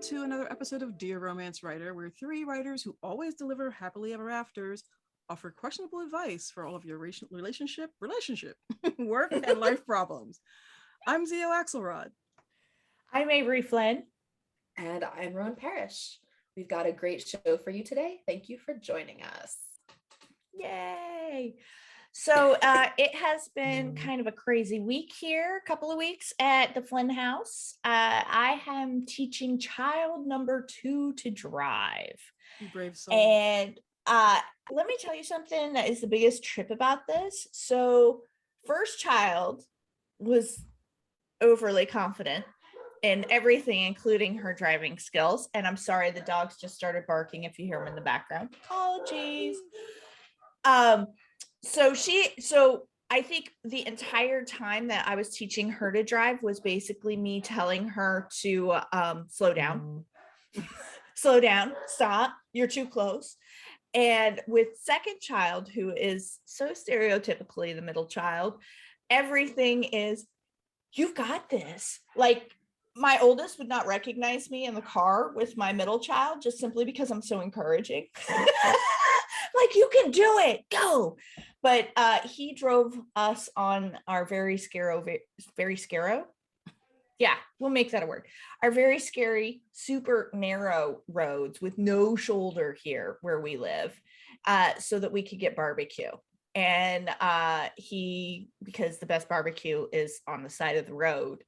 welcome to another episode of Dear Romance Writer, where three writers who always deliver happily ever afters offer questionable advice for all of your relationship, work, and life problems. I'm Zio Axelrod. I'm Avery Flynn. And I'm Roan Parrish. We've got a great show for you today. Thank you for joining us. Yay! So it has been kind of a crazy week here, a couple of weeks at the Flynn house. I am teaching child number 2 to drive. You brave soul. And let me tell you something that is the biggest trip about this. So first child was overly confident in everything, including her driving skills. And I'm sorry, the dogs just started barking if you hear them in the background. Apologies. So I think the entire time that I was teaching her to drive was basically me telling her to slow down, stop, you're too close. And with second child, who is so stereotypically the middle child, everything is, you've got this. Like, my oldest would not recognize me in the car with my middle child just simply because I'm so encouraging. Like, you can do it, go. But he drove us on our very scary, yeah, we'll make that a word. Our very scary, super narrow roads with no shoulder here where we live, so that we could get barbecue. And because the best barbecue is on the side of the road,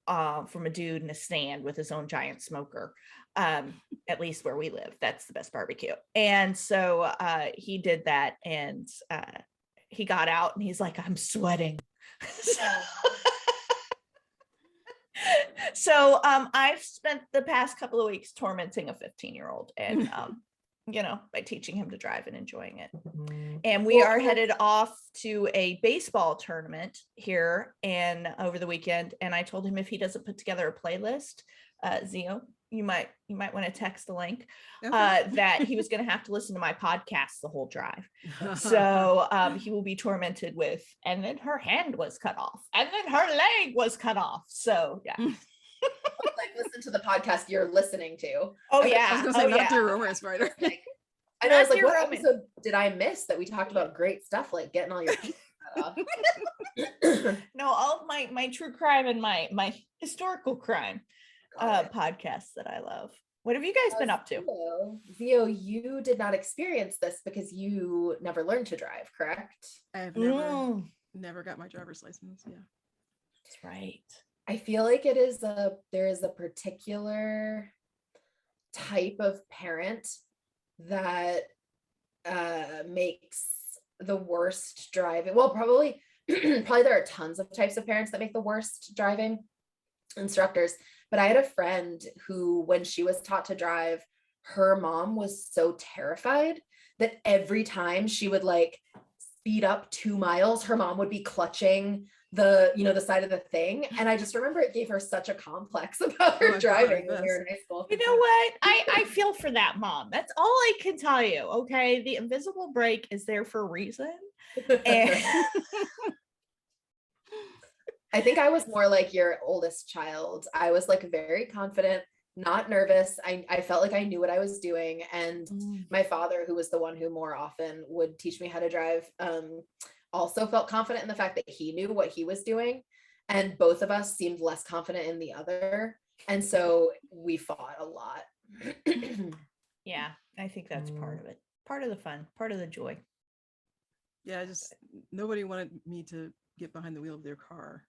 from a dude in a stand with his own giant smoker, at least where we live, that's the best barbecue. And so he did that, and he got out and he's like, I'm sweating. So I've spent the past couple of weeks tormenting a 15-year-old and by teaching him to drive and enjoying it. And we are headed off to a baseball tournament here and over the weekend. And I told him if he doesn't put together a playlist, Zio, you might want to text the link, that he was going to have to listen to my podcast the whole drive. So he will be tormented with, and then her hand was cut off, and then her leg was cut off. So yeah. Like, listen to the podcast you're listening to. Oh yeah. I was going to say, not Dear Romance Writer. And I was like, what episode did I miss that we talked about great stuff like getting all your teeth cut off? No, all of my true crime and my historical crime podcasts that I love. What have you guys been up to? Zio, you did not experience this because you never learned to drive, correct? I've never got my driver's license. Yeah, that's right. I feel like there is a particular type of parent that makes the worst driving. Well, probably there are tons of types of parents that make the worst driving instructors. But I had a friend who, when she was taught to drive, her mom was so terrified that every time she would like speed up 2 miles, her mom would be clutching the side of the thing. And I just remember it gave her such a complex about her driving when we were in high school. You know what? I feel for that mom. That's all I can tell you. Okay. The invisible brake is there for a reason. And I think I was more like your oldest child. I was like very confident, not nervous. I felt like I knew what I was doing. And my father, who was the one who more often would teach me how to drive, also felt confident in the fact that he knew what he was doing. And both of us seemed less confident in the other. And so we fought a lot. Yeah, I think that's part of it. Part of the fun, part of the joy. Yeah, nobody wanted me to get behind the wheel of their car.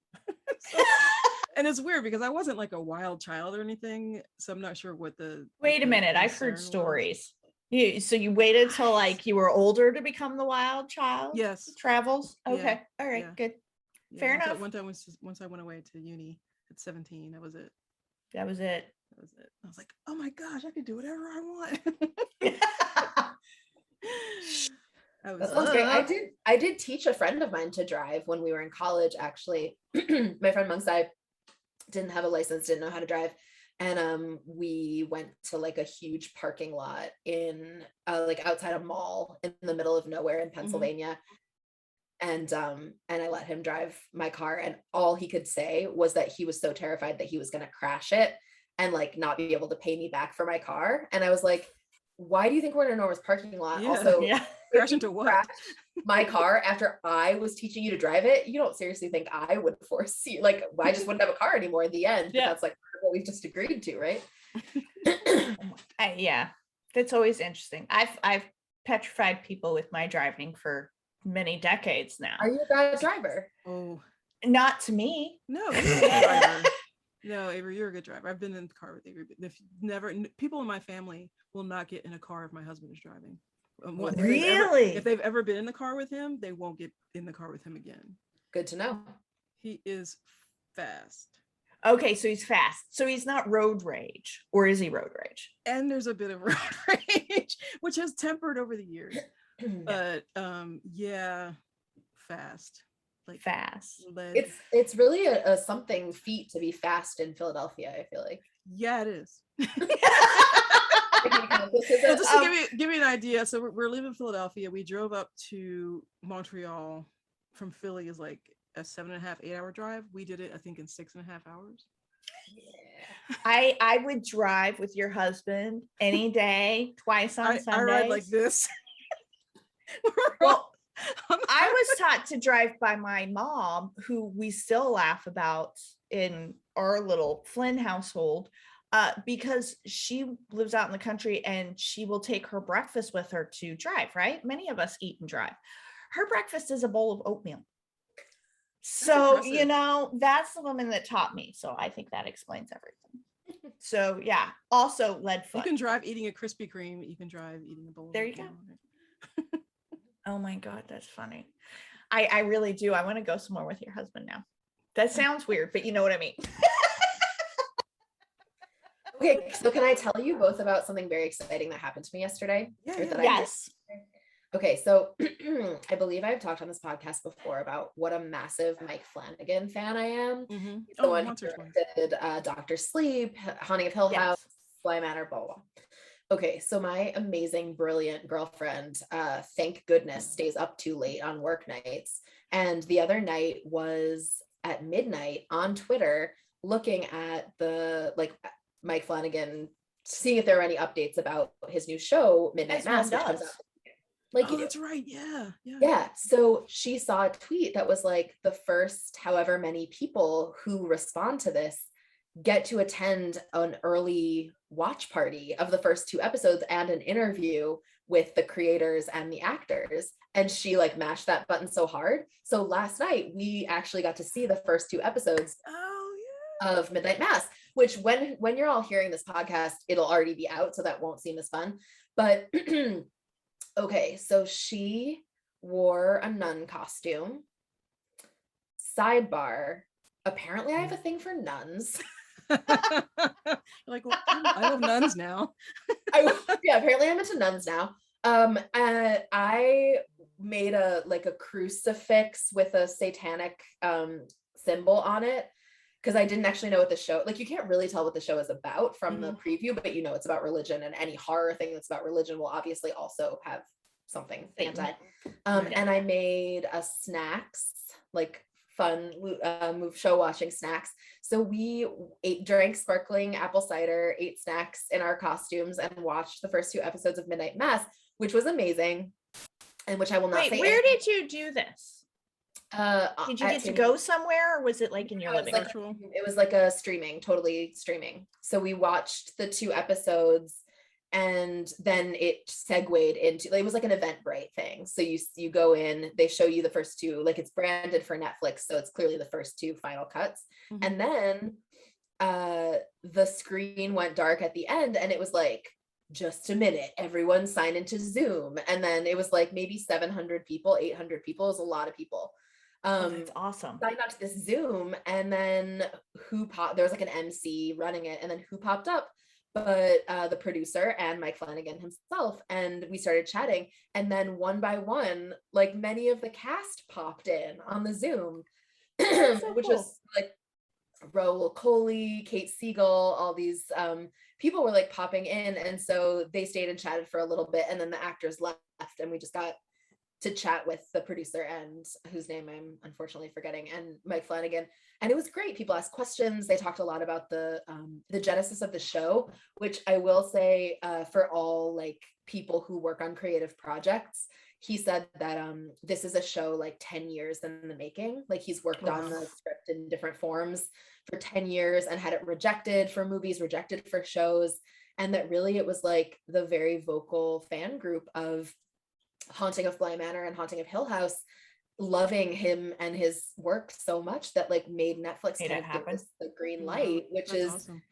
And it's weird because I wasn't like a wild child or anything. So I'm not sure what Wait a minute, I've heard stories. So you waited till like you were older to become the wild child? Yes. Travels? Okay. Yeah. All right. Yeah. Good. Yeah, Fair enough. One time once I went away to uni at 17, that was it. That was it. I was like, oh my gosh, I could do whatever I want. That sounds great. I did teach a friend of mine to drive when we were in college, actually. My friend Mungsai didn't have a license, didn't know how to drive. And we went to like a huge parking lot in like outside a mall in the middle of nowhere in Pennsylvania. And I let him drive my car, and all he could say was that he was so terrified that he was going to crash it. and like not be able to pay me back for my car. And I was like, why do you think we're in an enormous parking lot? Yeah. Also, Yeah. Crash into what? crash my car after I was teaching you to drive it, you don't seriously think I would force you, like I just wouldn't have a car anymore in the end. But Yeah. that's like what we've just agreed to, right? Yeah, that's always interesting. I've petrified people with my driving for many decades now. Are you a bad driver? Oh Not to me. no, you're a good driver. No, Avery, you're a good driver. I've been in the car with Avery. But people in my family will not get in a car if my husband is driving. Really? If they've ever been in the car with him, they won't get in the car with him again. Good to know. He is fast. Okay, so he's fast. So he's not road rage, or is he road rage? And there's a bit of road rage, which has tempered over the years. But yeah, fast. Like Fast. lead. It's really a something feat to be fast in Philadelphia, I feel like. Yeah, it is. Well, Just to give you an idea, so we're leaving Philadelphia. We drove up to Montreal from Philly is like a 7.5, 8-hour drive. We did it, I think, in 6.5 hours. I would drive with your husband any day, twice on Sundays. I ride like this. Well, I was taught to drive by my mom, who we still laugh about in our little Flynn household, because she lives out in the country and she will take her breakfast with her to drive, right? Many of us eat and drive. Her breakfast is a bowl of oatmeal. So, impressive. that's the woman that taught me. So I think that explains everything. So yeah, also lead You foot. can drive eating a Krispy Kreme. You can drive eating a bowl. There you go. Oh my God, that's funny. I really do. I want to go somewhere with your husband now. That sounds weird, but you know what I mean. Okay, so can I tell you both about something very exciting that happened to me yesterday? Yeah, Or yeah. that I did? Yes. Okay, so I believe I've talked on this podcast before about what a massive Mike Flanagan fan I am. Mm-hmm. He's the one who directed Dr. Sleep, Haunting of Hill House, Sly Manor, blah, blah, blah. Okay, so my amazing, brilliant girlfriend, thank goodness, stays up too late on work nights. And the other night was at midnight on Twitter looking at the Mike Flanagan, seeing if there were any updates about his new show, Midnight Mass, which comes out. Like, oh, that's right. Yeah. Yeah. So she saw a tweet that was like, the first however many people who respond to this get to attend an early watch party of the first 2 episodes and an interview with the creators and the actors. And she like mashed that button so hard. So last night we actually got to see the first 2 episodes of Midnight Mass, which when you're all hearing this podcast, it'll already be out. So that won't seem as fun. But okay, so she wore a nun costume. Sidebar, apparently I have a thing for nuns. Like, well, I love nuns now. Apparently I'm into nuns now. I made a crucifix with a satanic symbol on it, because I didn't actually know what the show, like, you can't really tell what the show is about from the preview, but it's about religion, and any horror thing that's about religion will obviously also have something anti. And I made a snacks, like fun show watching snacks. So we drank sparkling apple cider, ate snacks in our costumes, and watched the first 2 episodes of Midnight Mass, which was amazing, and which I will not say. Where did you do this? Did you get to go somewhere, or was it like in your living room? It was like a totally streaming. So we watched the 2 episodes, and then it segued into, it was like an Eventbrite thing. So you go in, they show you the first 2, like it's branded for Netflix, so it's clearly the first 2 final cuts. And then the screen went dark at the end, and it was like, just a minute, everyone sign into Zoom. And then it was like maybe 700 people, 800 people. It was a lot of people. That's awesome. Signed on to this Zoom, and then there was like an MC running it, and then who popped up but the producer and Mike Flanagan himself, and we started chatting, and then one by one, like, many of the cast popped in on the Zoom. So which cool. Was like Raul Coley, Kate Siegel, all these people were like popping in, and so they stayed and chatted for a little bit, and then the actors left, and we just got to chat with the producer and whose name I'm unfortunately forgetting, and Mike Flanagan. And it was great. People asked questions. They talked a lot about the genesis of the show, which I will say, for all like people who work on creative projects, he said that this is a show like 10 years in the making. Like he's worked on the script in different forms for 10 years and had it rejected for movies, rejected for shows. And that really it was like the very vocal fan group of Haunting of Bly Manor and Haunting of Hill House loving him and his work so much that like made Netflix kind of give us the green light, which is awesome.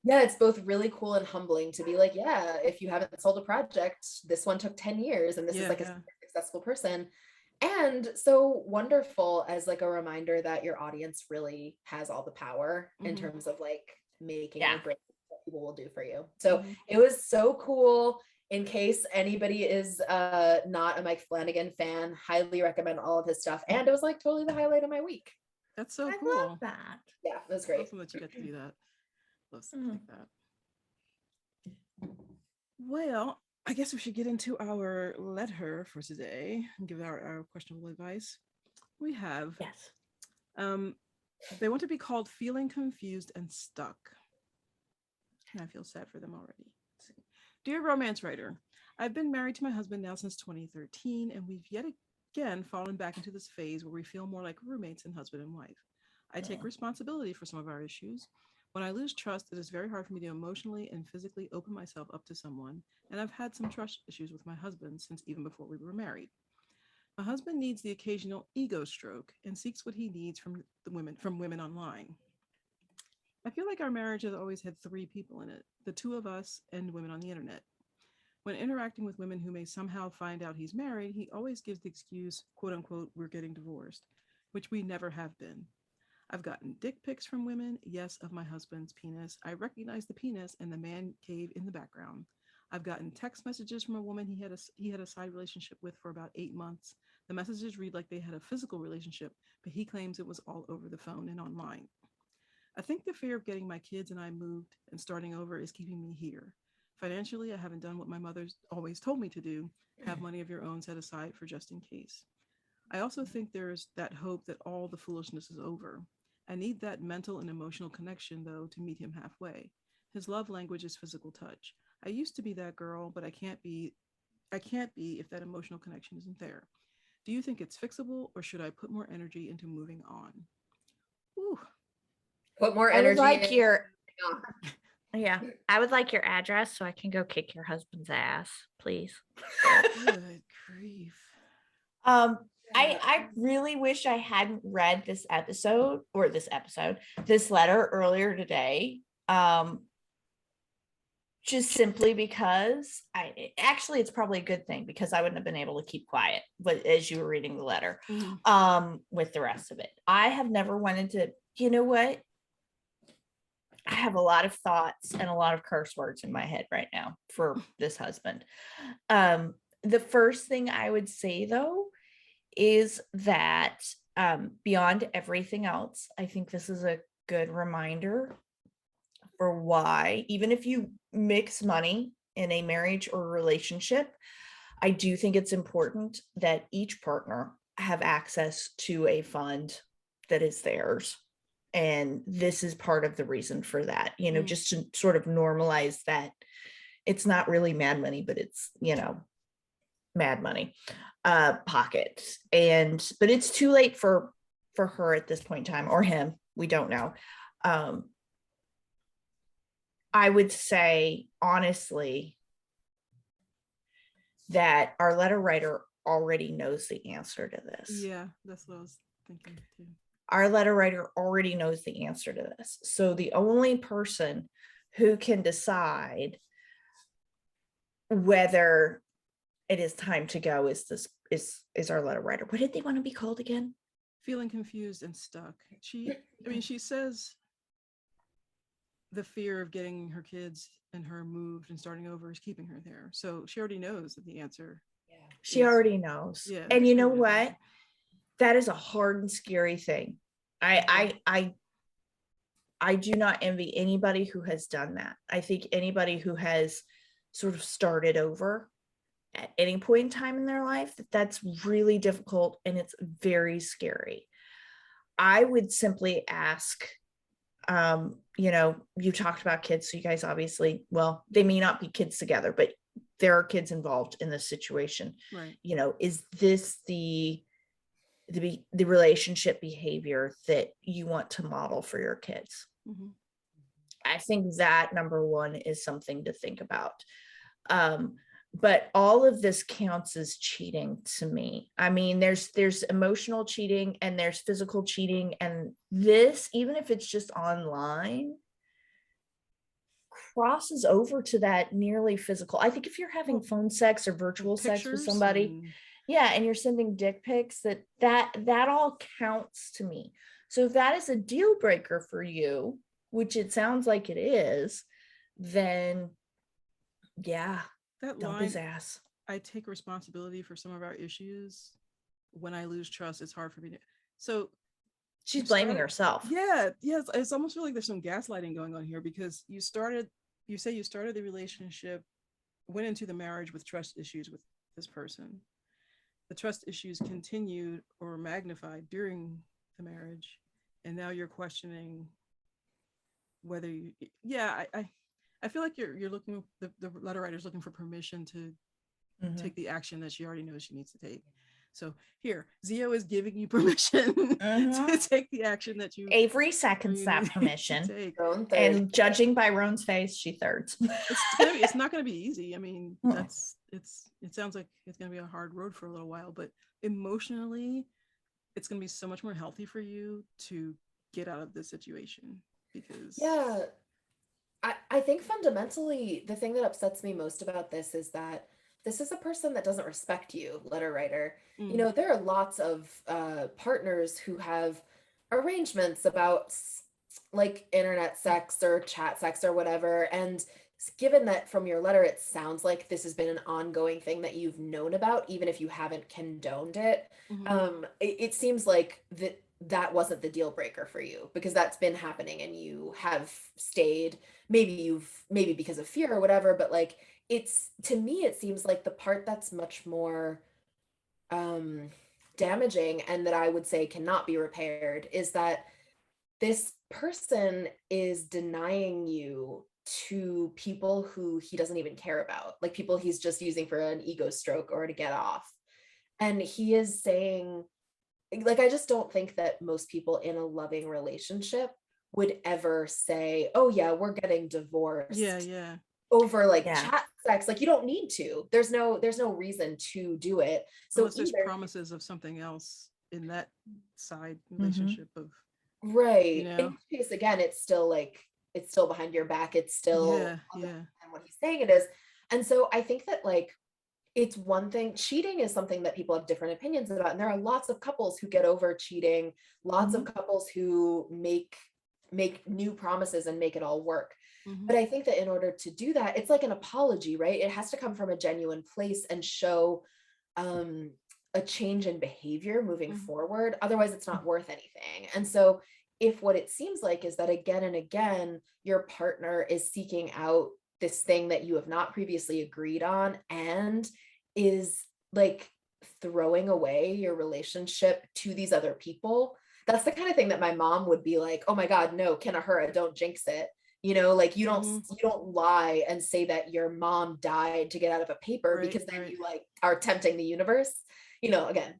Yeah, it's both really cool and humbling to be like, yeah, if you haven't sold a project, this one took 10 years and this is like a successful person. And so wonderful as like a reminder that your audience really has all the power in terms of like making or breaking what people will do for you. So it was so cool. In case anybody is not a Mike Flanagan fan, highly recommend all of his stuff. And it was like totally the highlight of my week. That's so cool. I love that. Yeah, it was great. Awesome that you get to do that. Love stuff like that. Well, I guess we should get into our letter for today and give our questionable advice. We have, they want to be called Feeling Confused and Stuck. And I feel sad for them already. Dear romance writer, I've been married to my husband now since 2013, and we've yet again fallen back into this phase where we feel more like roommates than husband and wife. I take responsibility for some of our issues. When I lose trust, it is very hard for me to emotionally and physically open myself up to someone, and I've had some trust issues with my husband since even before we were married. My husband needs the occasional ego stroke and seeks what he needs from women online. I feel like our marriage has always had three people in it, the two of us and women on the internet. When interacting with women who may somehow find out he's married, he always gives the excuse, quote unquote, we're getting divorced, which we never have been. I've gotten dick pics from women, yes, of my husband's penis. I recognize the penis and the man cave in the background. I've gotten text messages from a woman he had a side relationship with for about 8 months. The messages read like they had a physical relationship, but he claims it was all over the phone and online. I think the fear of getting my kids and I moved and starting over is keeping me here. Financially, I haven't done what my mother's always told me to do, have money of your own set aside for just in case. I also think there's that hope that all the foolishness is over. I need that mental and emotional connection, though, to meet him halfway. His love language is physical touch. I used to be that girl, but I can't be if that emotional connection isn't there. Do you think it's fixable, or should I put more energy into moving on? Ooh. Put more energy. I would like your address so I can go kick your husband's ass, please. Good grief. I really wish I hadn't read this letter earlier today. Just simply because it's probably a good thing because I wouldn't have been able to keep quiet, but as you were reading the letter, with the rest of it, I have never wanted to, you know what? I have a lot of thoughts and a lot of curse words in my head right now for this husband. The first thing I would say though, is that beyond everything else, I think this is a good reminder for why, even if you mix money in a marriage or relationship, I do think it's important that each partner have access to a fund that is theirs. And this is part of the reason for that, just to sort of normalize that it's not really mad money, but it's, mad money pockets. But it's too late for her at this point in time, or him, we don't know. I would say honestly that our letter writer already knows the answer to this. Yeah, that's what I was thinking too. Our letter writer already knows the answer to this. So the only person who can decide whether it is time to go is our letter writer. What did they want to be called again? Feeling confused and stuck. She says the fear of getting her kids and her moved and starting over is keeping her there. So she already knows that the answer. Yeah. She already knows. Yeah. And you know what? That is a hard and scary thing. I do not envy anybody who has done that. I think anybody who has sort of started over at any point in time in their life, that's really difficult and it's very scary. I would simply ask, you talked about kids, so you guys obviously, well, they may not be kids together, but there are kids involved in this situation. Right. Is this the relationship behavior that you want to model for your kids? Mm-hmm. I think that number one is something to think about. But all of this counts as cheating to me. I mean, there's emotional cheating and there's physical cheating, and this, even if it's just online, crosses over to that nearly physical. I think if you're having phone sex or virtual sex with somebody, and you're sending dick pics, that all counts to me. So if that is a deal breaker for you, which it sounds like it is, then yeah, that dump line, his ass. I take responsibility for some of our issues. When I lose trust, it's hard for me to. So she's blaming herself. Yeah, yes. It's almost feel like there's some gaslighting going on here, because you started the relationship, went into the marriage with trust issues with this person. The trust issues continued or magnified during the marriage, and now you're questioning whether you. Yeah, I feel like you're looking. The letter writer's looking for permission to take the action that she already knows she needs to take. So here, Zio is giving you permission to take the action that you. Avery seconds that permission, Roan and judging by Roan's face, she thirds. It's not going to be easy. I mean, it sounds like it's going to be a hard road for a little while, but emotionally, it's going to be so much more healthy for you to get out of this situation, because I think fundamentally the thing that upsets me most about this is that this is a person that doesn't respect you, letter writer. There are lots of partners who have arrangements about like internet sex or chat sex or whatever. And given that from your letter, it sounds like this has been an ongoing thing that you've known about, even if you haven't condoned it. It seems like that wasn't the deal breaker for you, because that's been happening and you have stayed. Maybe because of fear or whatever, but like, to me, it seems like the part that's much more damaging, and that I would say cannot be repaired, is that this person is denying you to people who he doesn't even care about, like people he's just using for an ego stroke or to get off. And he is saying, like, I just don't think that most people in a loving relationship would ever say, oh yeah, we're getting divorced over like chat sex. Like, you don't need to. There's no reason to do it. So unless there's promises of something else in that side relationship of right. In which case, again, it's still behind your back. It's still and what he's saying it is. And so I think that, like, it's one thing. Cheating is something that people have different opinions about, and there are lots of couples who get over cheating, lots of couples who make new promises and make it all work. But I think that in order to do that, it's like an apology, right? It has to come from a genuine place and show a change in behavior moving forward. Otherwise, it's not worth anything. And so if what it seems like is that again and again, your partner is seeking out this thing that you have not previously agreed on, and is like throwing away your relationship to these other people, that's the kind of thing that my mom would be like, oh my God, no, Kanahura, don't jinx it. Like, you don't lie and say that your mom died to get out of a paper, because then you like are tempting the universe. Again,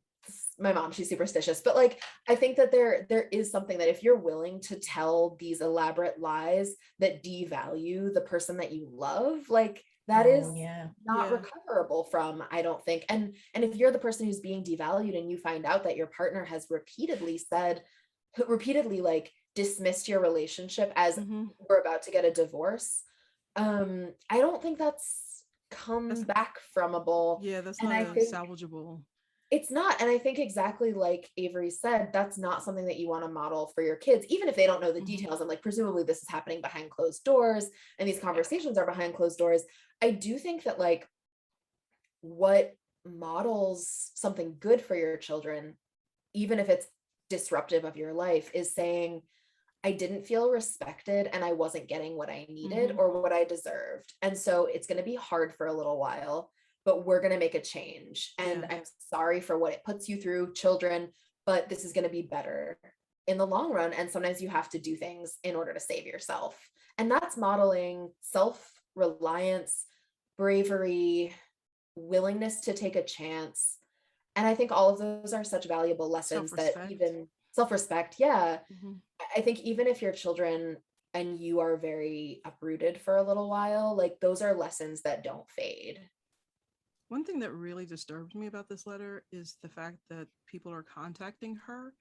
my mom, she's superstitious, but like, I think that there is something that if you're willing to tell these elaborate lies that devalue the person that you love, like, that is not recoverable from, I don't think. And if you're the person who's being devalued and you find out that your partner has repeatedly like dismissed your relationship as we're about to get a divorce, I don't think that's back fromable. That's not salvageable. It's not. And I think exactly like Avery said, that's not something that you want to model for your kids, even if they don't know the details. And like, presumably this is happening behind closed doors and these conversations are behind closed doors. I do think that, like, what models something good for your children, even if it's disruptive of your life, is saying, I didn't feel respected and I wasn't getting what I needed or what I deserved. And so it's going to be hard for a little while, but we're going to make a change. And Yeah. I'm sorry for what it puts you through, children, but this is going to be better in the long run. And sometimes you have to do things in order to save yourself. And that's modeling self-reliance, bravery, willingness to take a chance. And I think all of those are such valuable lessons that even self-respect. Yeah. Mm-hmm. I think even if your children and you are very uprooted for a little while, like those are lessons that don't fade. One thing that really disturbed me about this letter is the fact that people are contacting her,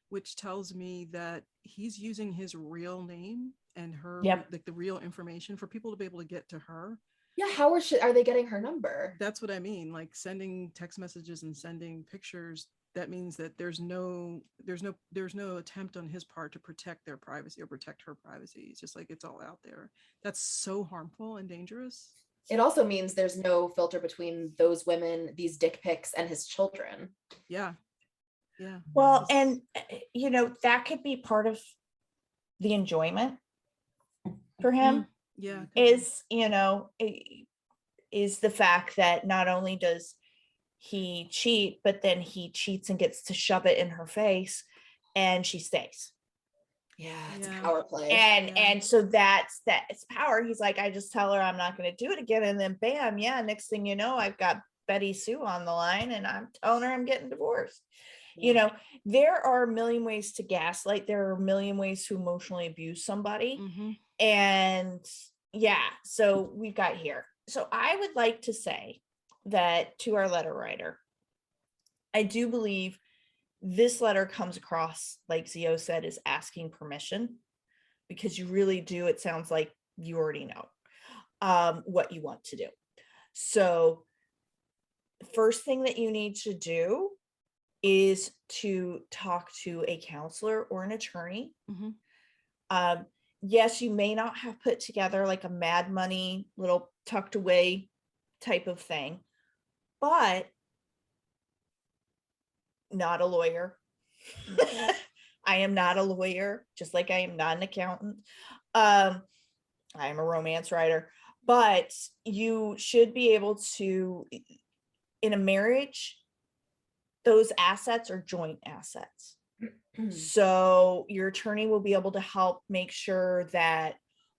which tells me that he's using his real name and her, like the real information for people to be able to get to her. Yeah, how are they getting her number? That's what I mean. Like sending text messages and sending pictures. That means that there's no attempt on his part to protect their privacy or protect her privacy. It's just like it's all out there. That's so harmful and dangerous. It also means there's no filter between those women, these dick pics, and his children. Yeah. Yeah. Well, and you know, that could be part of the enjoyment for him. Yeah. Is, you know, is the fact that not only does he cheat, but then he cheats and gets to shove it in her face and she stays. Yeah, it's power play. And so it's power. He's like, I just tell her I'm not going to do it again. And then bam, yeah, next thing you know, I've got Betty Sue on the line and I'm telling her I'm getting divorced. Yeah. You know, there are a million ways to gaslight. There are a million ways to emotionally abuse somebody. Mm-hmm. And yeah, so we've got here. So I would like to say that to our letter writer, I do believe this letter comes across, like Zio said, is asking permission, because you really do. It sounds like you already know what you want to do. So the first thing that you need to do is to talk to a counselor or an attorney. Mm-hmm. Yes, you may not have put together like a Mad Money little tucked away type of thing, but not a lawyer. I am not a lawyer, just like I am not an accountant. I am a romance writer, but you should be able to, in a marriage, those assets are joint assets. So your attorney will be able to help make sure that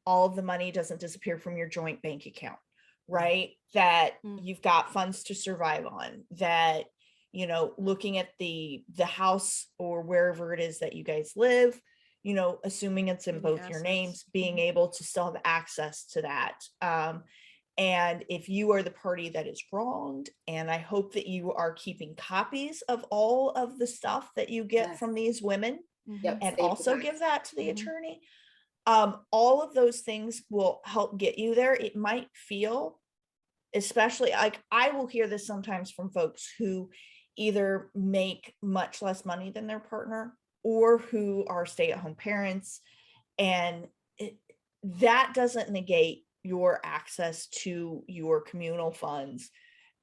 all of the money doesn't disappear from your joint bank account, right? That you've got funds to survive on, that, you know, looking at the house or wherever it is that you guys live, you know, assuming it's in both your names, being able to still have access to that. And if you are the party that is wronged, and I hope that you are keeping copies of all of the stuff that you get from these women, and also give that to the attorney. All of those things will help get you there. It might feel, especially like I will hear this sometimes from folks who either make much less money than their partner or who are stay-at-home parents, and that doesn't negate your access to your communal funds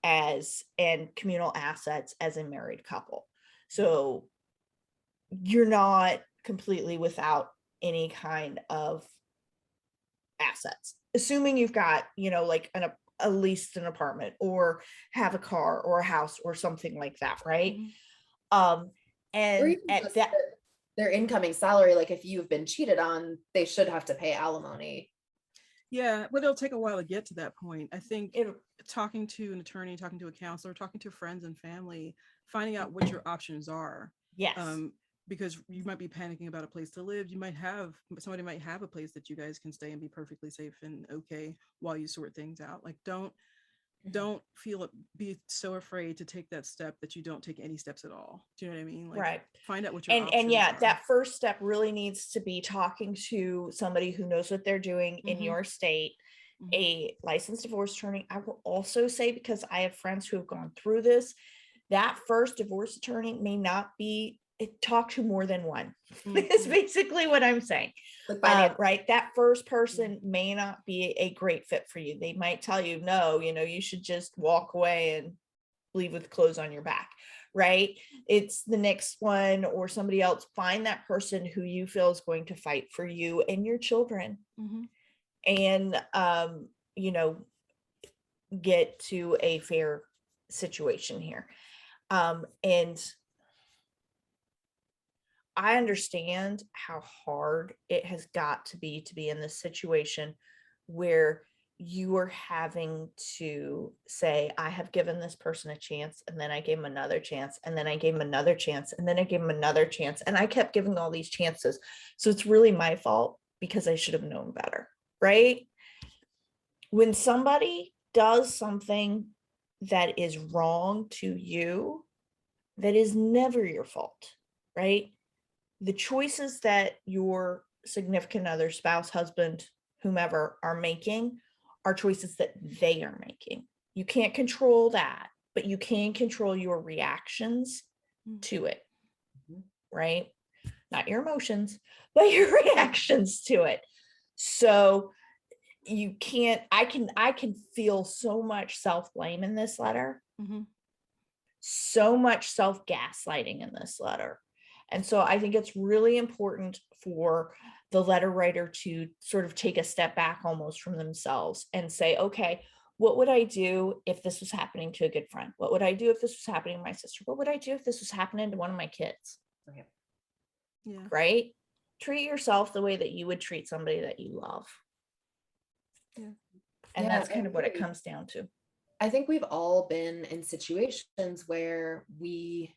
and communal assets as a married couple. So you're not completely without any kind of assets, assuming you've got, you know, like at least an apartment or have a car or a house or something like that, right? And at that, their incoming salary, like if you've been cheated on, they should have to pay alimony. Yeah, but it'll take a while to get to that point. I think talking to an attorney, talking to a counselor, talking to friends and family, finding out what your options are. Yes. Because you might be panicking about a place to live. Somebody might have a place that you guys can stay and be perfectly safe and okay while you sort things out. Like don't be so afraid to take that step that you don't take any steps at all. Do you know what I mean? Like, right. Find out what your options and yeah, are. that first step really needs to be talking to somebody who knows what they're doing in your state, a licensed divorce attorney. I will also say, because I have friends who have gone through this, that first divorce attorney may not be talk to more than one. Is basically what I'm saying. Right, that first person may not be a great fit for you. They might tell you, no, you know, you should just walk away and leave with clothes on your back, right? It's the next one or somebody else. Find that person who you feel is going to fight for you and your children. And you know, get to a fair situation here. And I understand how hard it has got to be in this situation where you are having to say, I have given this person a chance, and then I gave him another chance, and then I gave him another chance, and then I gave him another chance, and I kept giving all these chances. So it's really my fault because I should have known better, right? When somebody does something that is wrong to you, that is never your fault, right? The choices that your significant other, spouse, husband, whomever are making are choices that they are making. You can't control that, but you can control your reactions to it, right? Not your emotions, but your reactions to it. So you can't, I can feel so much self-blame in this letter, so much self-gaslighting in this letter. And so I think it's really important for the letter writer to sort of take a step back almost from themselves and say, okay, what would I do if this was happening to a good friend? What would I do if this was happening to my sister? What would I do if this was happening to one of my kids? Okay. Yeah. Right? Treat yourself the way that you would treat somebody that you love. Yeah. And that's kind of what it comes down to. I think we've all been in situations where we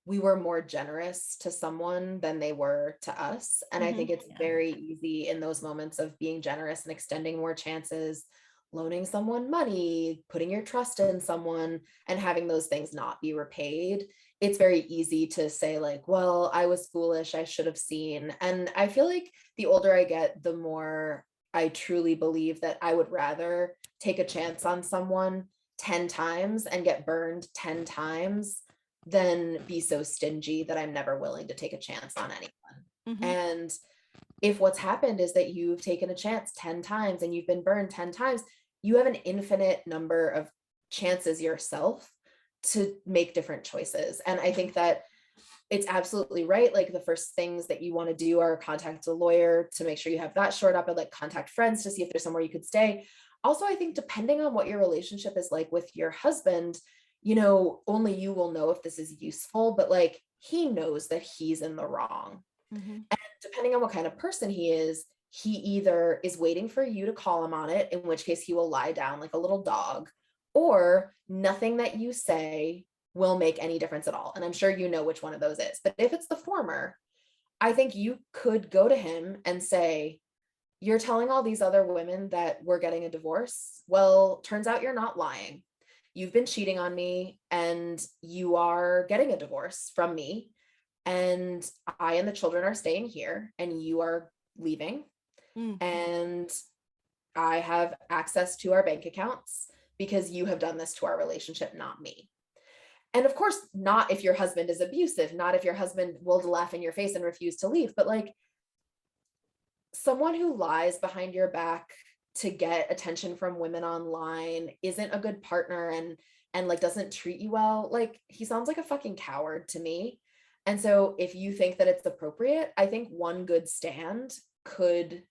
were more generous to someone than they were to us. And I think it's very easy in those moments of being generous and extending more chances, loaning someone money, putting your trust in someone, and having those things not be repaid. It's very easy to say like, well, I was foolish, I should have seen. And I feel like the older I get, the more I truly believe that I would rather take a chance on someone 10 times and get burned 10 times than be so stingy that I'm never willing to take a chance on anyone. And if what's happened is that you've taken a chance 10 times and you've been burned 10 times, you have an infinite number of chances yourself to make different choices. And I think that it's absolutely right. Like the first things that you want to do are contact a lawyer to make sure you have that shored up, and like contact friends to see if there's somewhere you could stay. Also, I think depending on what your relationship is like with your husband, you know, only you will know if this is useful, but like he knows that he's in the wrong. And depending on what kind of person he is, he either is waiting for you to call him on it, in which case he will lie down like a little dog, or nothing that you say will make any difference at all. And I'm sure you know which one of those is. But if it's the former, I think you could go to him and say, you're telling all these other women that we're getting a divorce. Well, turns out you're not lying. You've been cheating on me and you are getting a divorce from me. And I and the children are staying here and you are leaving. And I have access to our bank accounts because you have done this to our relationship, not me. And of course, not if your husband is abusive, not if your husband will laugh in your face and refuse to leave, but like someone who lies behind your back to get attention from women online, isn't a good partner, and like doesn't treat you well, like he sounds like a fucking coward to me. And so if you think that it's appropriate, I think one good stand could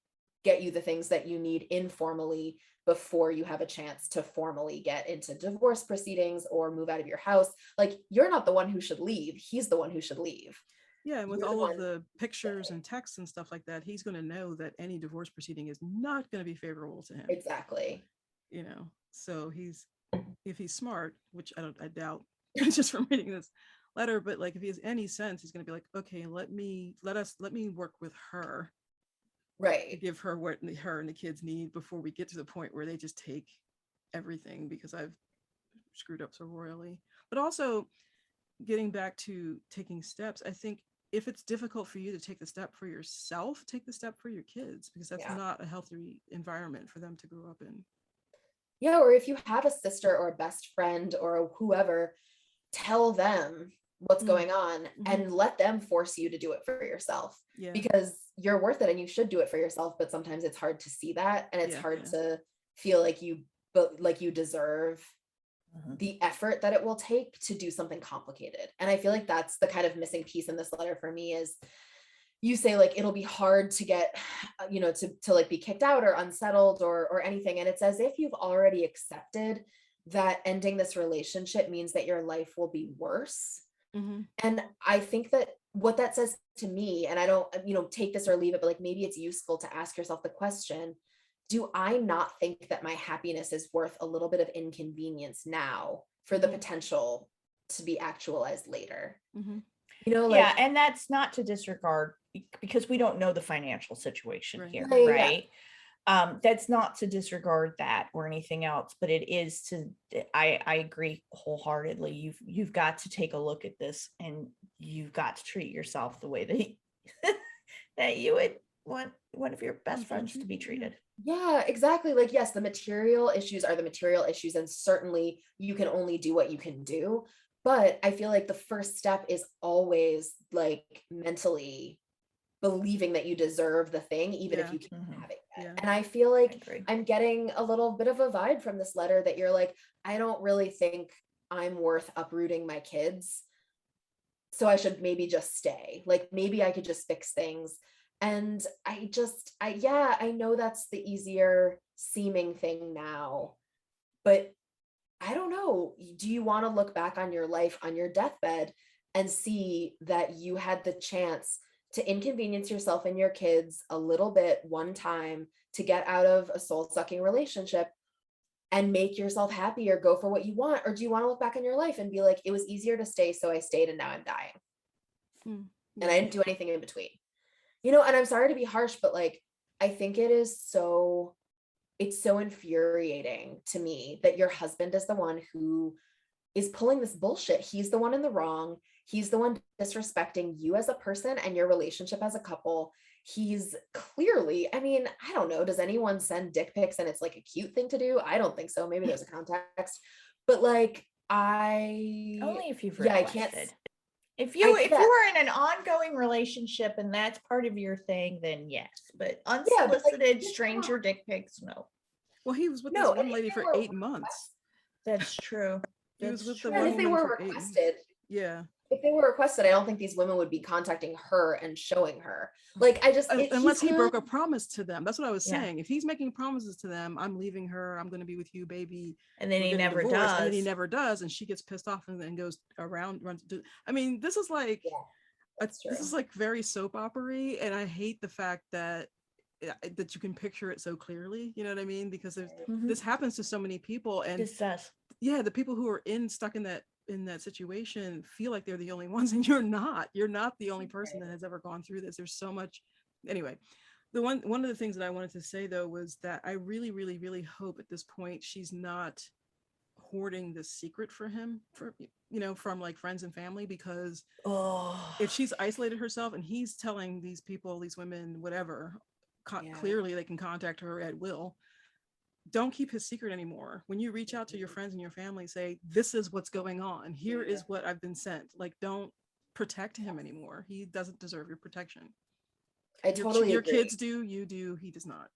get you the things that you need informally before you have a chance to formally get into divorce proceedings or move out of your house. Like you're not the one who should leave, he's the one who should leave. Yeah, and with You're all of the pictures and texts and stuff like that, he's going to know that any divorce proceeding is not going to be favorable to him. Exactly. You know, so if he's smart, which I doubt just from reading this letter, but like if he has any sense, he's going to be like, okay, let me work with her, right, give her what her and the kids need before we get to the point where they just take everything because I've screwed up so royally. But also getting back to taking steps, I think if it's difficult for you to take the step for yourself, take the step for your kids, because that's not a healthy environment for them to grow up in. Yeah, or if you have a sister or a best friend or whoever, tell them what's going on and let them force you to do it for yourself. Because you're worth it and you should do it for yourself, but sometimes it's hard to see that, and it's hard to feel like you deserve the effort that it will take to do something complicated. And I feel like that's the kind of missing piece in this letter for me, is you say like it'll be hard to get to like be kicked out or unsettled or anything, and it's as if you've already accepted that ending this relationship means that your life will be worse. Mm-hmm. And I think that what that says to me, and I don't take this or leave it, but like maybe it's useful to ask yourself the question, do I not think that my happiness is worth a little bit of inconvenience now for the potential to be actualized later? Mm-hmm. Yeah, and that's not to disregard, because we don't know the financial situation here, right? That's not to disregard that or anything else, but it is to, I agree wholeheartedly. You've got to take a look at this, and you've got to treat yourself the way that that you would want one of your best friends to be treated. Yeah, exactly. Like, yes, the material issues are the material issues, and certainly you can only do what you can do. But I feel like the first step is always like mentally believing that you deserve the thing, even if you keep having it. And I feel like I'm getting a little bit of a vibe from this letter that you're like, I don't really think I'm worth uprooting my kids, so I should maybe just stay. Like, maybe I could just fix things. And I know that's the easier seeming thing now, but I don't know. Do you want to look back on your life on your deathbed and see that you had the chance to inconvenience yourself and your kids a little bit one time to get out of a soul-sucking relationship and make yourself happy or go for what you want? Or do you want to look back on your life and be like, it was easier to stay, so I stayed, and now I'm dying. And I didn't do anything in between. And I'm sorry to be harsh, but like, I think it's so infuriating to me that your husband is the one who is pulling this bullshit. He's the one in the wrong. He's the one disrespecting you as a person and your relationship as a couple. He's clearly, I mean, I don't know, does anyone send dick pics and it's like a cute thing to do? I don't think so. Maybe there's a context, but like, only if you've requested. I can't. If you were in an ongoing relationship and that's part of your thing, then yes. But unsolicited stranger dick pics, no. Well, he was with this one lady for 8 months. That's true. He was with the one woman if they were for requested. 8. Yeah. If they were requested, I don't think these women would be contacting her and showing her. Like, I just unless he broke a promise to them. That's what I was saying. If he's making promises to them, I'm leaving her, I'm going to be with you, baby, and then he never does, and then he never does, and she gets pissed off and then goes around, runs. I mean, this is like this is like very soap opera-y, and I hate the fact that you can picture it so clearly. You know what I mean? Because this happens to so many people, and this does. Yeah, the people who are stuck in that situation feel like they're the only ones, and you're not the only person that has ever gone through this. There's so much. Anyway, one of the things that I wanted to say though was that I really, really, really hope at this point she's not hoarding this secret for him, from like friends and family, because if she's isolated herself and he's telling these people, these women, whatever, clearly they can contact her at will. Don't keep his secret anymore. When you reach out to your friends and your family, say, this is what's going on. Here is what I've been sent. Like, don't protect him anymore. He doesn't deserve your protection. Your agree. Kids do, you do, he does not.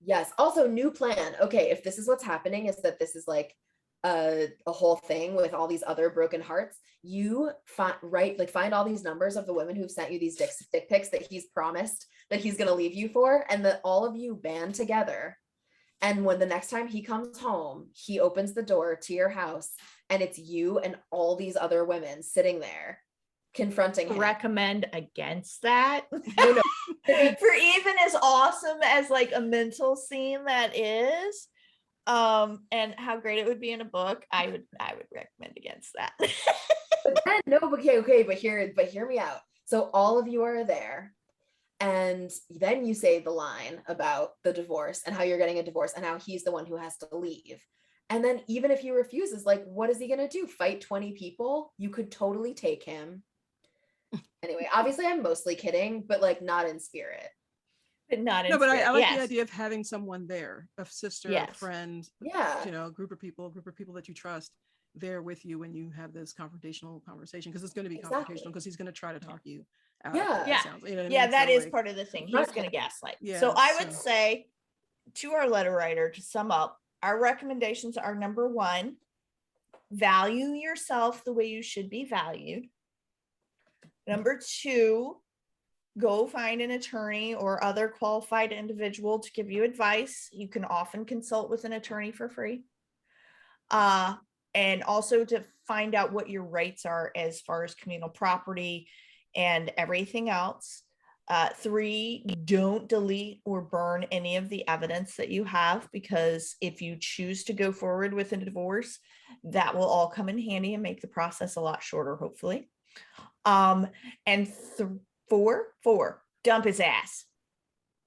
Yes. Also, new plan. Okay, if this is what's happening, is that this is like a whole thing with all these other broken hearts, you find all these numbers of the women who've sent you these dick pics that he's promised that he's going to leave you for, and that all of you band together. And when the next time he comes home, he opens the door to your house and it's you and all these other women sitting there confronting him. Recommend against that. No. For even as awesome as like a mental scene that is, and how great it would be in a book, I would recommend against that. But then but hear me out. So all of you are there. And then you say the line about the divorce and how you're getting a divorce and how he's the one who has to leave. And then even if he refuses, like, what is he going to do? Fight 20 people? You could totally take him. Anyway, obviously I'm mostly kidding, but like not in spirit. But not in spirit. I like the idea of having someone there, a sister, a friend, a group of people that you trust there with you when you have this confrontational conversation, because it's going to be confrontational, because he's going to try to talk you out. That is part of the thing. He's going to gaslight. So I would say to our letter writer, to sum up, our recommendations are: number 1, value yourself the way you should be valued. Number 2, go find an attorney or other qualified individual to give you advice. You can often consult with an attorney for free. And also to find out what your rights are as far as communal property and everything else. 3, don't delete or burn any of the evidence that you have, because if you choose to go forward with a divorce, that will all come in handy and make the process a lot shorter, hopefully. And 4, dump his ass.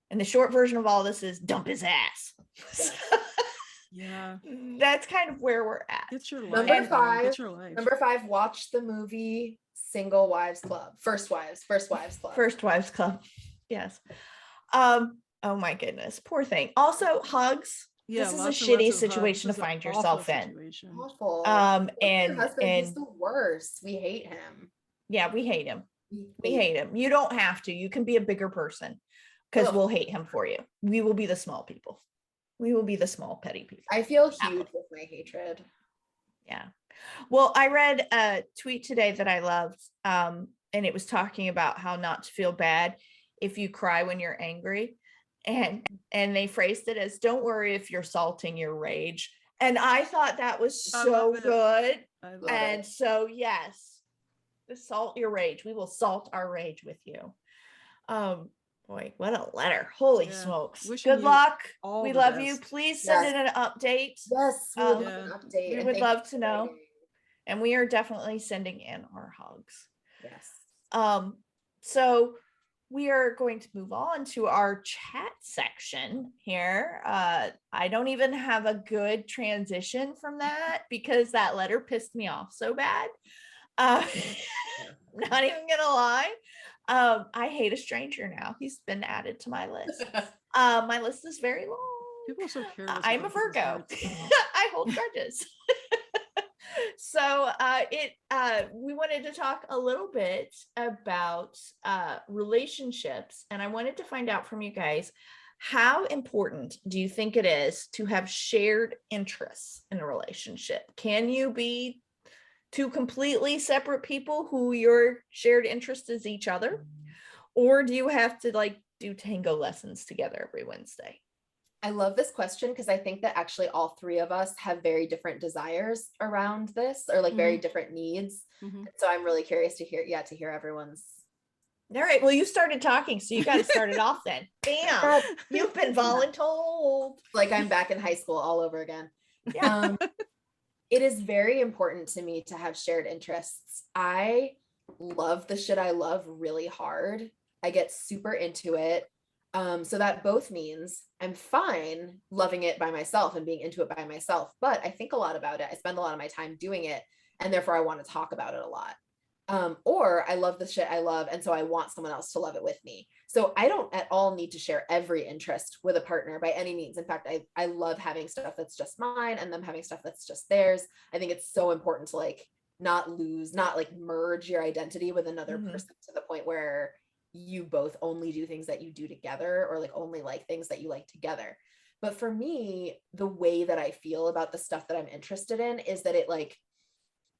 And the short version of all this is dump his ass. Yeah. That's kind of where we're at. Get your life. Number 5. Get your life. Number 5, watch the movie Single Wives Club. First Wives Club. First Wives Club. Yes. Oh my goodness. Poor thing. Also, hugs. Yeah, this is a lots and shitty lots of hugs. situation This to is an find awful yourself in. situation. Awful. And he's the worst. We hate him. Yeah, we hate him. We hate him. You don't have to. You can be a bigger person, because we'll hate him for you. We will be the small people. We will be the small petty people. I feel huge with my hatred. Yeah. Well, I read a tweet today that I loved, and it was talking about how not to feel bad if you cry when you're angry, and they phrased it as, don't worry if you're salting your rage. And I thought that was so good. And so yes, salt your rage. We will salt our rage with you. Boy, what a letter. Holy smokes. Good luck. We love you. Please send in an update. Yes, we would love an update. We would love to know. And we are definitely sending in our hugs. Yes. So we are going to move on to our chat section here. I don't even have a good transition from that, because that letter pissed me off so bad. Not even gonna lie. I hate a stranger now. He's been added to my list. My list is very long. People are so careless. I'm a Virgo. I hold grudges. So we wanted to talk a little bit about relationships, and I wanted to find out from you guys, how important do you think it is to have shared interests in a relationship? Can you be two completely separate people who your shared interest is each other? Or do you have to do tango lessons together every Wednesday? I love this question, because I think that actually all 3 of us have very different desires around this, or very different needs. So I'm really curious to hear everyone's. All right. Well, you started talking, so you got to start it off then. Bam. You've been voluntold. Like I'm back in high school all over again. Yeah. It is very important to me to have shared interests. I love the shit I love really hard. I get super into it. So that both means I'm fine loving it by myself and being into it by myself, but I think a lot about it. I spend a lot of my time doing it, and therefore I want to talk about it a lot. Or I love the shit I love, and so I want someone else to love it with me. So I don't at all need to share every interest with a partner by any means. In fact, I love having stuff that's just mine and them having stuff that's just theirs. I think it's so important to not merge your identity with another person to the point where you both only do things that you do together, or only like things that you like together. But for me, the way that I feel about the stuff that I'm interested in is that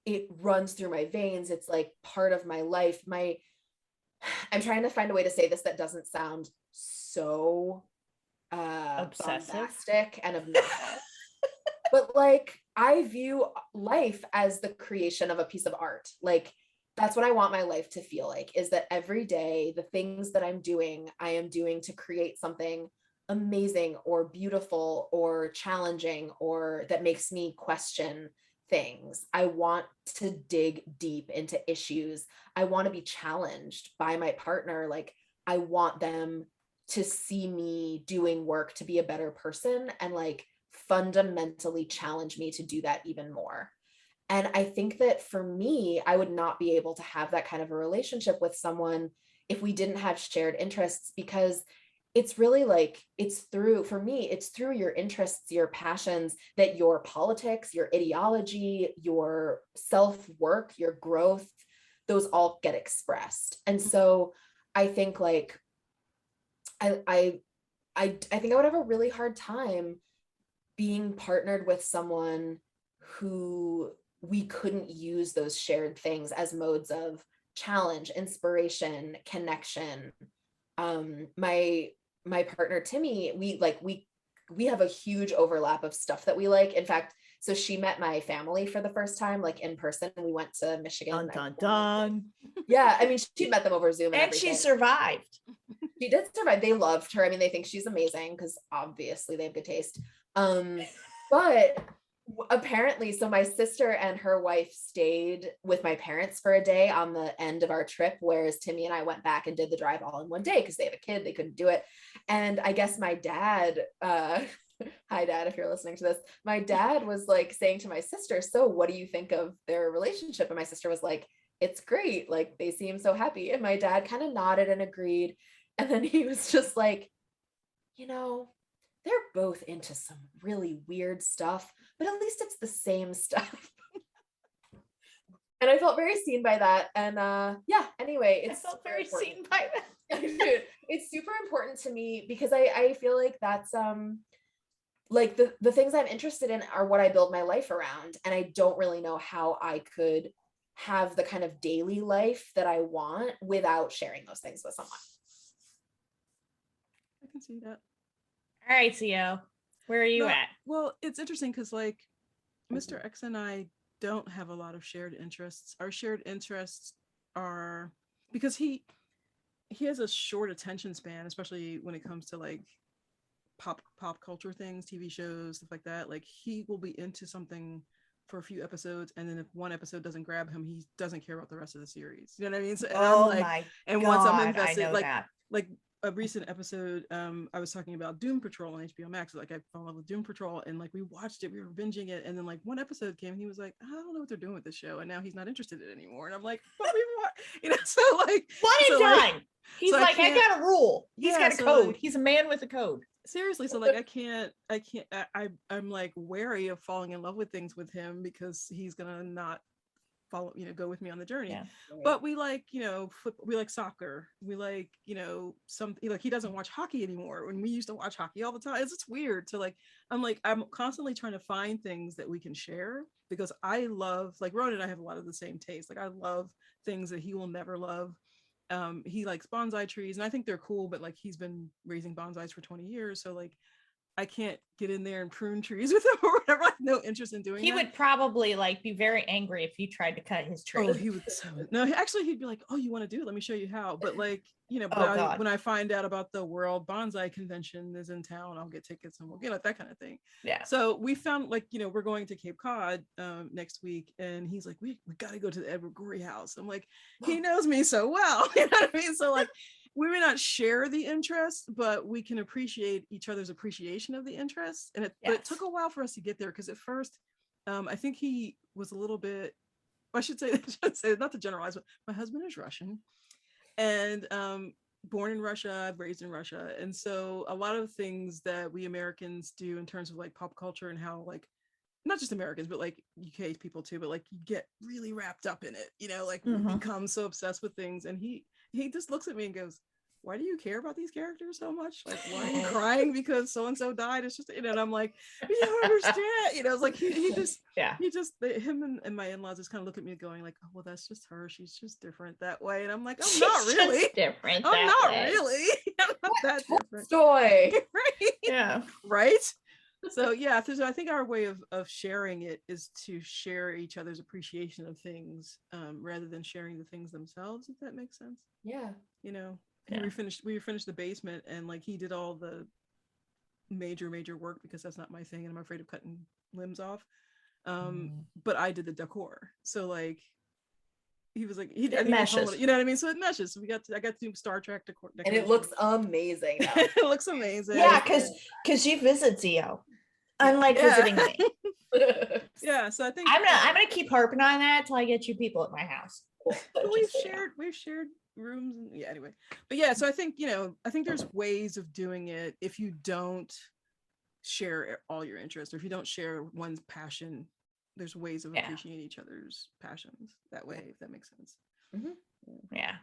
it runs through my veins. It's part of my life. I'm trying to find a way to say this that doesn't sound so obsessive bombastic and obnoxious. But I view life as the creation of a piece of art. That's what I want my life to feel like, is that every day, the things that I am doing to create something amazing or beautiful or challenging, or that makes me question things. I want to dig deep into issues. I want to be challenged by my partner. I want them to see me doing work to be a better person, and fundamentally challenge me to do that even more. And I think that for me, I would not be able to have that kind of a relationship with someone if we didn't have shared interests, because it's really it's through your interests, your passions, that your politics, your ideology, your self-work, your growth, those all get expressed. And so I think I think I would have a really hard time being partnered with someone who we couldn't use those shared things as modes of challenge, inspiration, connection, My partner Timmy, we have a huge overlap of stuff that we like. In fact, so she met my family for the first time, like in person. We went to Michigan. Dun, dun, dun. Yeah, I mean, she met them over Zoom, And she survived. She did survive. They loved her. I mean, they think she's amazing because obviously they have good taste. But apparently, so my sister and her wife stayed with my parents for a day on the end of our trip, whereas Timmy and I went back and did the drive all in one day because they have a kid, they couldn't do it. And I guess my dad, hi dad, if you're listening to this, my dad was like saying to my sister, so what do you think of their relationship? And my sister was like, it's great, like they seem so happy. And my dad kind of nodded and agreed. And then he was just like, you know, they're both into some really weird stuff, but at least it's the same stuff. And I felt very seen by that. And yeah, anyway, I felt very seen by that. It's super important to me because I feel like that's like the things I'm interested in are what I build my life around. And I don't really know how I could have the kind of daily life that I want without sharing those things with someone. I can see that. All right, CO, where are you at? Well, it's interesting because like Mr. X and I don't have a lot of shared interests. Our shared interests are because he has a short attention span, especially when it comes to like pop culture things, TV shows, stuff like that. Like he will be into something for a few episodes, and then if one episode doesn't grab him, he doesn't care about the rest of the series. You know what I mean? So, and oh I'm like, my and God, once I'm invested, I know like that. like a recent episode, I was talking about Doom Patrol on HBO Max. Like I fell in love with Doom Patrol, and like we watched it, we were binging it, and then like one episode came, and he was like, I don't know what they're doing with this show, and now he's not interested in it anymore. And I'm like, but we watch, you know, so like one and done. Like, he's so like, I got a rule. He's got a code. Like, he's a man with a code. Seriously, so like I'm like wary of falling in love with things with him because he's gonna not follow, you know, go with me on the journey. Yeah. But we like, you know, we like soccer, we like, you know, like he doesn't watch hockey anymore when we used to watch hockey all the time. It's weird to like, I'm constantly trying to find things that we can share because I love, like Roan and I have a lot of the same taste. Like I love things that he will never love. He likes bonsai trees and I think they're cool, but like he's been raising bonsais for 20 years, so like I can't get in there and prune trees with him or whatever. I have no interest in doing he that. Would probably like be very angry if you tried to cut his tree. Oh, he would. No, actually, he'd be like, "Oh, you want to do it? Let me show you how." But like, you know, but when I find out about the World Bonsai Convention is in town, I'll get tickets and we'll get like that kind of thing. Yeah. So we found like, you know, we're going to Cape Cod next week, and he's like, "We got to go to the Edward Gorey house." I'm like, he knows me so well, you know what I mean? So like, we may not share the interest, but we can appreciate each other's appreciation of the interest. And but it took a while for us to get there because at first, I think he was a little bit. I should say not to generalize, but my husband is Russian, and born in Russia, raised in Russia, and so a lot of things that we Americans do in terms of like pop culture and how like not just Americans, but like UK people too, but like you get really wrapped up in it, you know, like we become so obsessed with things, and he just looks at me and goes, why do you care about these characters so much? Like, why are you crying because so-and-so died? It's just, you know, and I'm like, you don't understand, you know, it's like he just him and my in-laws just kind of look at me going like, oh, well, that's just her. She's just different that way. And I'm like, I'm not really different. I'm not really. I'm not that different. Story. Right? Yeah. Right? So yeah, so I think our way of sharing it is to share each other's appreciation of things rather than sharing the things themselves, if that makes sense. Yeah. You know, we finished the basement, and like he did all the major work because that's not my thing and I'm afraid of cutting limbs off. But I did the decor. So like he was like, it meshes. You know what I mean? So it meshes. So I got to do Star Trek decor. And it looks amazing. It looks amazing. Yeah, because you visit Zio. Unlike visiting me. Yeah, so I think I'm gonna keep harping on that until I get you people at my house. We've shared rooms and anyway. But yeah, so I think, you know, there's ways of doing it if you don't share all your interests, or if you don't share one's passion, there's ways of appreciating each other's passions that way, if that makes sense. Yeah.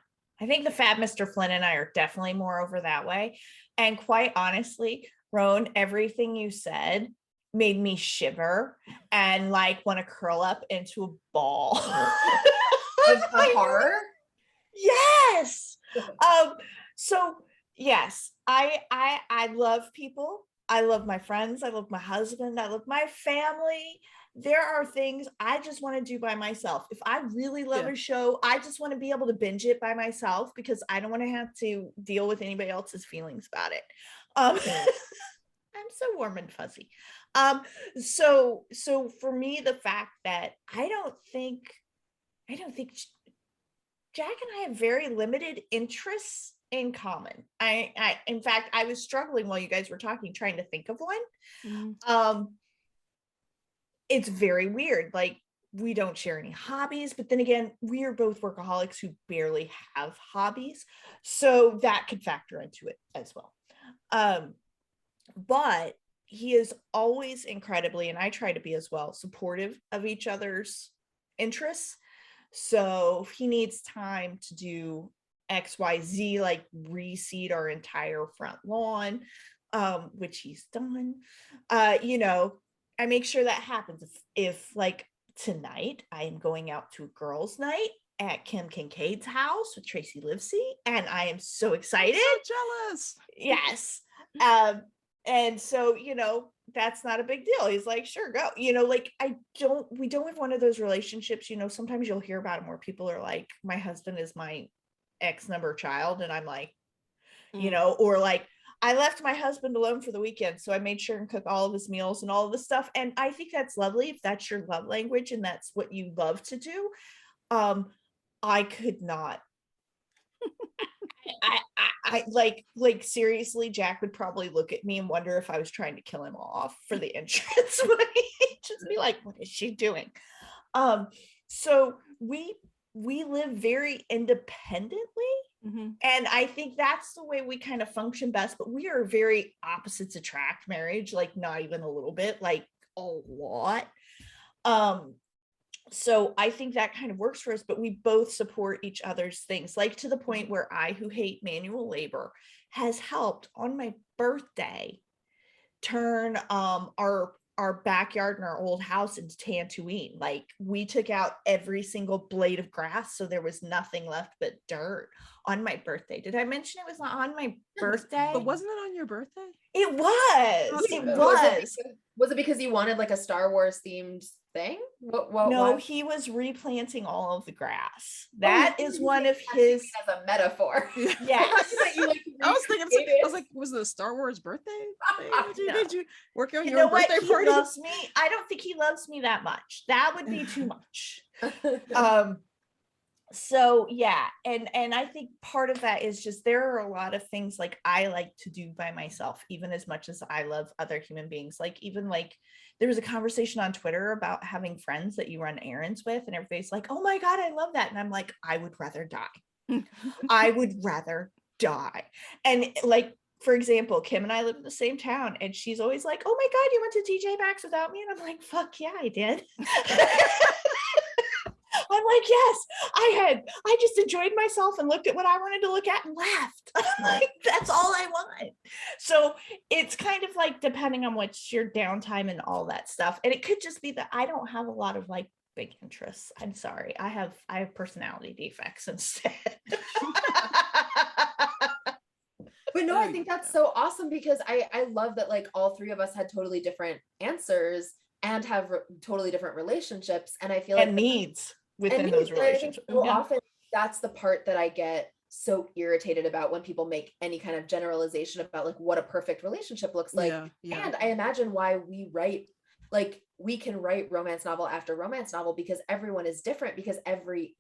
I think the Fab Mr. Flynn and I are definitely more over that way. And quite honestly, Roan, everything you said made me shiver and like want to curl up into a ball. Of horror? Yes. So yes, I love people. I love my friends. I love my husband. I love my family. There are things I just want to do by myself. If I really love Yeah. a show, I just want to be able to binge it by myself because I don't want to have to deal with anybody else's feelings about it. I'm so warm and fuzzy. So for me, the fact that I don't think Jack and I have very limited interests in common. In fact, I was struggling while you guys were talking, trying to think of one. Mhm. It's very weird. Like, we don't share any hobbies, but then again, we are both workaholics who barely have hobbies. So that could factor into it as well. But he is always incredibly, and I try to be as well, supportive of each other's interests. So if he needs time to do XYZ, like reseed our entire front lawn, which he's done, I make sure that happens. If like tonight I am going out to a girls' night at Kim Kincaid's house with Tracy Livesey, and I am so excited. I'm so jealous. Yes. And so, that's not a big deal. He's like, sure, go. Like we don't have one of those relationships, sometimes you'll hear about them where people are like, my husband is my X number child. And I'm like, or like, I left my husband alone for the weekend, so I made sure and cook all of his meals and all of this stuff. And I think that's lovely if that's your love language and that's what you love to do. I could not. I like seriously, Jack would probably look at me and wonder if I was trying to kill him off for the entrance. Just be like, what is she doing? So we live very independently. Mm-hmm. And I think that's the way we kind of function best, but we are very opposites attract marriage, like not even a little bit, like a lot. So I think that kind of works for us, but we both support each other's things, like to the point where I, who hate manual labor, has helped on my birthday turn our backyard and our old house into Tatooine. Like, we took out every single blade of grass, so there was nothing left but dirt on my birthday. Did I mention it was on my birthday? But wasn't it on your birthday? It was. It Was it because you wanted like a Star Wars themed thing? No, why? he was replanting all of the grass. That is one of Actually his as a metaphor. Yes. I was thinking, I was like, was it a Star Wars birthday thing? Did you work on your birthday he party? loves me. I don't think he loves me that much. That would be too much. So yeah, and I think part of that is just there are a lot of things like I like to do by myself, even as much as I love other human beings. Like, even like there was a conversation on Twitter about having friends that you run errands with, and everybody's like, oh my God, I love that. And I'm like, I would rather die. I would rather die. And like, for example, Kim and I live in the same town, and she's always like, oh my God, you went to TJ Maxx without me? And I'm like, fuck yeah, I did. I'm like, yes, I just enjoyed myself and looked at what I wanted to look at and laughed. Like, that's all I want. So it's kind of like depending on what's your downtime and all that stuff. And it could just be that I don't have a lot of like big interests. I'm sorry. I have personality defects instead. But no, I think that's so awesome, because I love that like all three of us had totally different answers and have totally different relationships. And I feel like needs within those relationships. So often that's the part that I get so irritated about when people make any kind of generalization about like what a perfect relationship looks like. Yeah. And I imagine why we can write romance novel after romance novel, because everyone is different, because every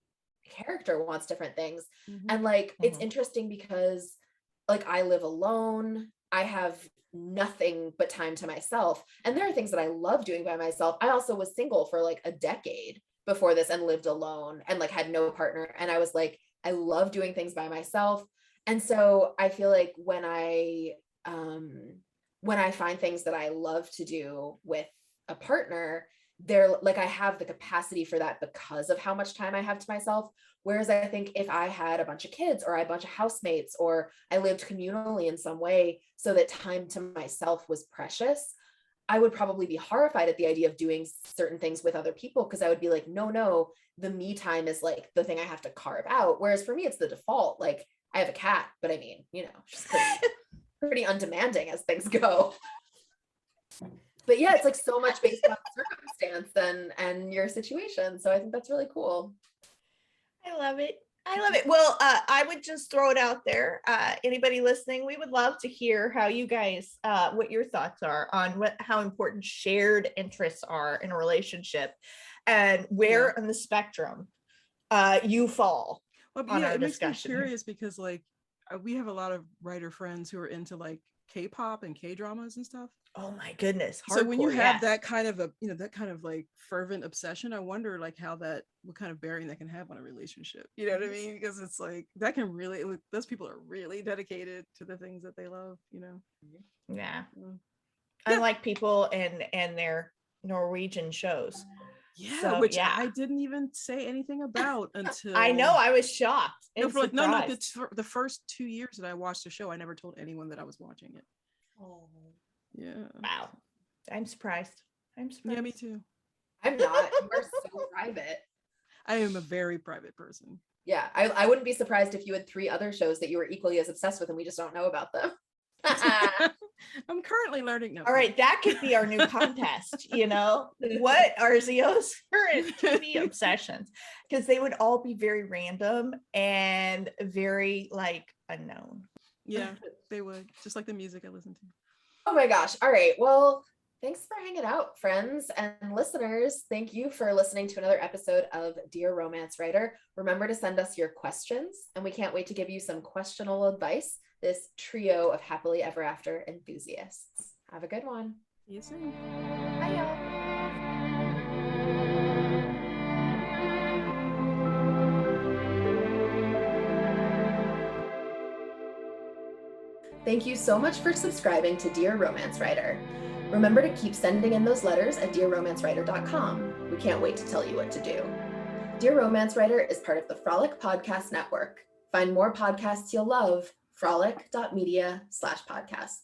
character wants different things. Mm-hmm. And like, it's interesting because like I live alone. I have nothing but time to myself. And there are things that I love doing by myself. I also was single for like a decade before this and lived alone and like had no partner. And I was like, I love doing things by myself. And so I feel like when I find things that I love to do with a partner, they're like, I have the capacity for that because of how much time I have to myself. Whereas I think if I had a bunch of kids or a bunch of housemates, or I lived communally in some way so that time to myself was precious, I would probably be horrified at the idea of doing certain things with other people, because I would be like, no, the me time is like the thing I have to carve out. Whereas for me, it's the default. Like I have a cat, but I mean, you know, she's pretty undemanding as things go. But yeah, it's like so much based on circumstance and your situation. So I think that's really cool. I love it. I love it. Well, I would just throw it out there. Anybody listening, we would love to hear how you guys, what your thoughts are on how important shared interests are in a relationship, and where on the spectrum you fall. Well, on yeah, our it makes me discussion. curious because like we have a lot of writer friends who are into like K-pop and K-dramas and stuff. Oh my goodness. So when you Hardcore, have yes. that kind of a, you know, that kind of like fervent obsession, I wonder like what kind of bearing that can have on a relationship. You know what I mean? Because it's like that can really, those people are really dedicated to the things that they love, you know? Yeah. Mm. Unlike people and their Norwegian shows. Yeah, So, which yeah. I didn't even say anything about until I know, I was shocked. no, for like no, surprised. the first 2 years that I watched the show, I never told anyone that I was watching it. Oh. Yeah. Wow. I'm surprised. Yeah, me too. I'm not. You're so private. I am a very private person. Yeah, I wouldn't be surprised if you had 3 other shows that you were equally as obsessed with and we just don't know about them. I'm currently learning. No, All right, that could be our new contest, you know? What are Zio's current TV obsessions? Because they would all be very random and very like unknown. Yeah, they would. Just like the music I listen to. Oh my gosh. All right. Well, thanks for hanging out, friends and listeners. Thank you for listening to another episode of Dear Romance Writer. Remember to send us your questions, and we can't wait to give you some questionable advice, this trio of happily ever after enthusiasts. Have a good one. See you soon. Bye, y'all. Thank you so much for subscribing to Dear Romance Writer. Remember to keep sending in those letters at dearromancewriter.com. We can't wait to tell you what to do. Dear Romance Writer is part of the Frolic Podcast Network. Find more podcasts you'll love, frolic.media/podcasts.